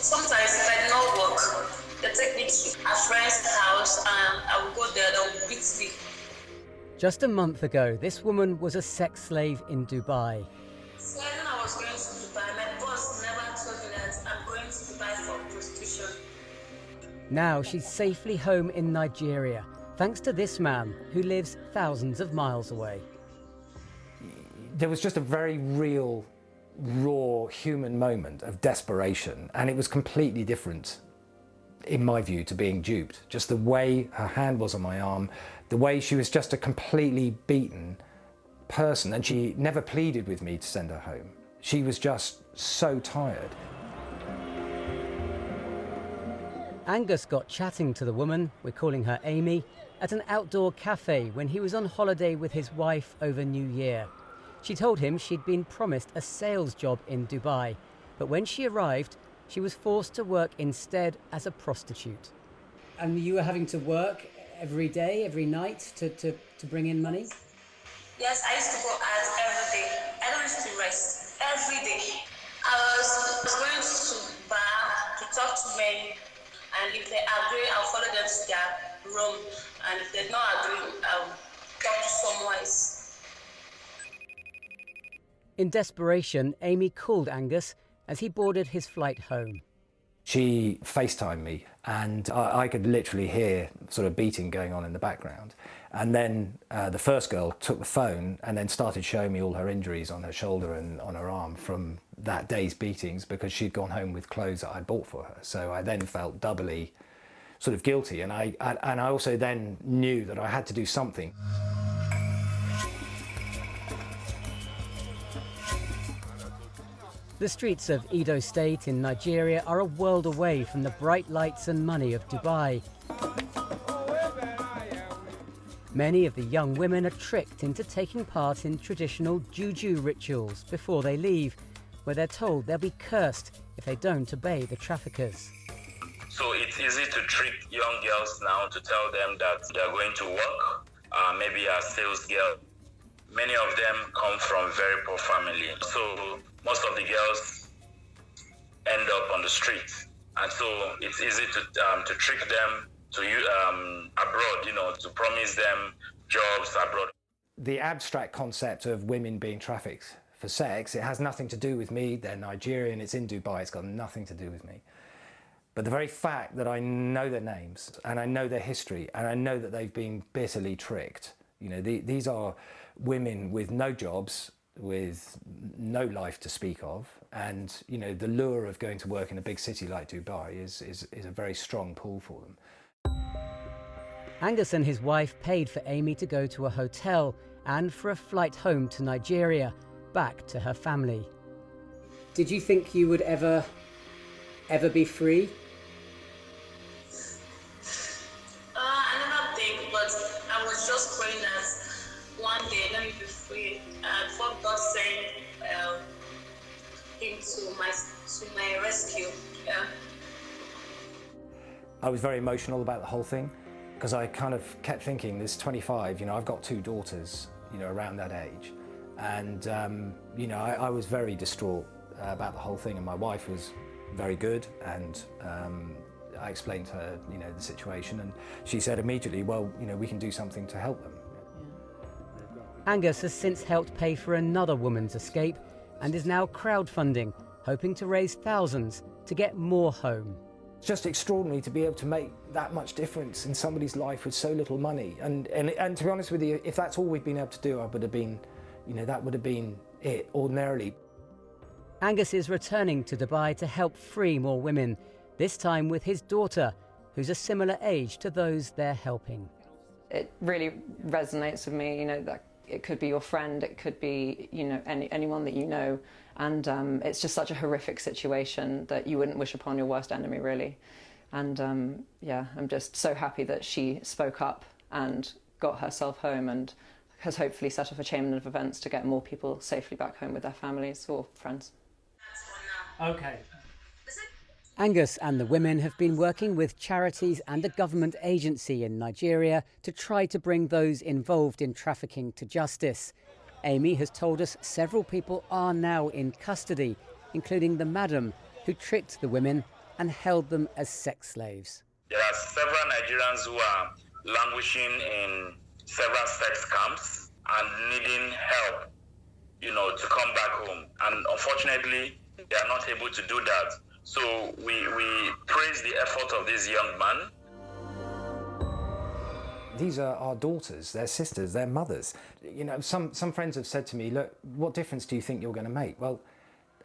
Sometimes if I do not work, they take me to a friend's house and I will go there, they'll beat me. Just a month ago, this woman was a sex slave in Dubai. So when I was going to Dubai, my boss never told me that I'm going to Dubai for prostitution. Now she's safely home in Nigeria, thanks to this man who lives thousands of miles away. There was just a very real, raw human moment of desperation, and it was completely different, in my view, to being duped. Just the way her hand was on my arm, the way she was just a completely beaten person, and she never pleaded with me to send her home. She was just so tired. Angus got chatting to the woman, we're calling her Amy, at an outdoor cafe when he was on holiday with his wife over New Year. She told him she'd been promised a sales job in Dubai, but when she arrived, she was forced to work instead as a prostitute. And you were having to work every day, every night to bring in money? Yes, I used to go out every day. I don't used to rest. Every day. I was going to bar to talk to men, and if they agree, I'll follow them to their room, and if they don't agree, I'll talk to someone else. In desperation, Amy called Angus as he boarded his flight home. She FaceTimed me, and I could literally hear sort of beating going on in the background. And then the first girl took the phone and then started showing me all her injuries on her shoulder and on her arm from that day's beatings, because she'd gone home with clothes that I'd bought for her. So I then felt doubly sort of guilty, and I also then knew that I had to do something. The streets of Edo State in Nigeria are a world away from the bright lights and money of Dubai. Many of the young women are tricked into taking part in traditional juju rituals before they leave, where they're told they'll be cursed if they don't obey the traffickers. So it's easy to trick young girls now to tell them that they're going to work, maybe a sales girl. Many of them come from very poor families. So most of the girls end up on the street. And so it's easy to trick them to abroad, to promise them jobs abroad. The abstract concept of women being trafficked for sex, it has nothing to do with me. They're Nigerian, it's in Dubai, it's got nothing to do with me. But the very fact that I know their names and I know their history and I know that they've been bitterly tricked, these are women with no jobs, with no life to speak of, and the lure of going to work in a big city like Dubai is a very strong pull for them. Angus and his wife paid for Amy to go to a hotel and for a flight home to Nigeria, back to her family. Did you think you would ever be free? I never think, but I was just praying that one day let me be free. Before God sent him to my rescue. Yeah. I was very emotional about the whole thing, because I kind of kept thinking, this 25, I've got 2 daughters, around that age. And, I was very distraught about the whole thing, and my wife was very good, and I explained to her, the situation, and she said immediately, well, we can do something to help them. Angus has since helped pay for another woman's escape and is now crowdfunding, hoping to raise thousands to get more home. It's just extraordinary to be able to make that much difference in somebody's life with so little money. And to be honest with you, if that's all we'd been able to do, I would have been, that would have been it ordinarily. Angus is returning to Dubai to help free more women, this time with his daughter, who's a similar age to those they're helping. It really resonates with me, that it could be your friend, it could be, anyone that you know. And it's just such a horrific situation that you wouldn't wish upon your worst enemy, really. And I'm just so happy that she spoke up and got herself home and has hopefully set off a chain of events to get more people safely back home with their families or friends. Okay. Angus and the women have been working with charities and a government agency in Nigeria to try to bring those involved in trafficking to justice. Amy has told us several people are now in custody, including the madam who tricked the women and held them as sex slaves. There are several Nigerians who are languishing in several sex camps and needing help, to come back home. And unfortunately, they are not able to do that. So we praise the effort of this young man. These are our daughters, they're sisters, they're mothers. Some friends have said to me, look, what difference do you think you're going to make? Well,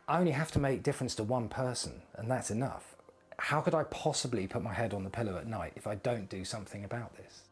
I only have to make difference to one person, and that's enough. How could I possibly put my head on the pillow at night if I don't do something about this?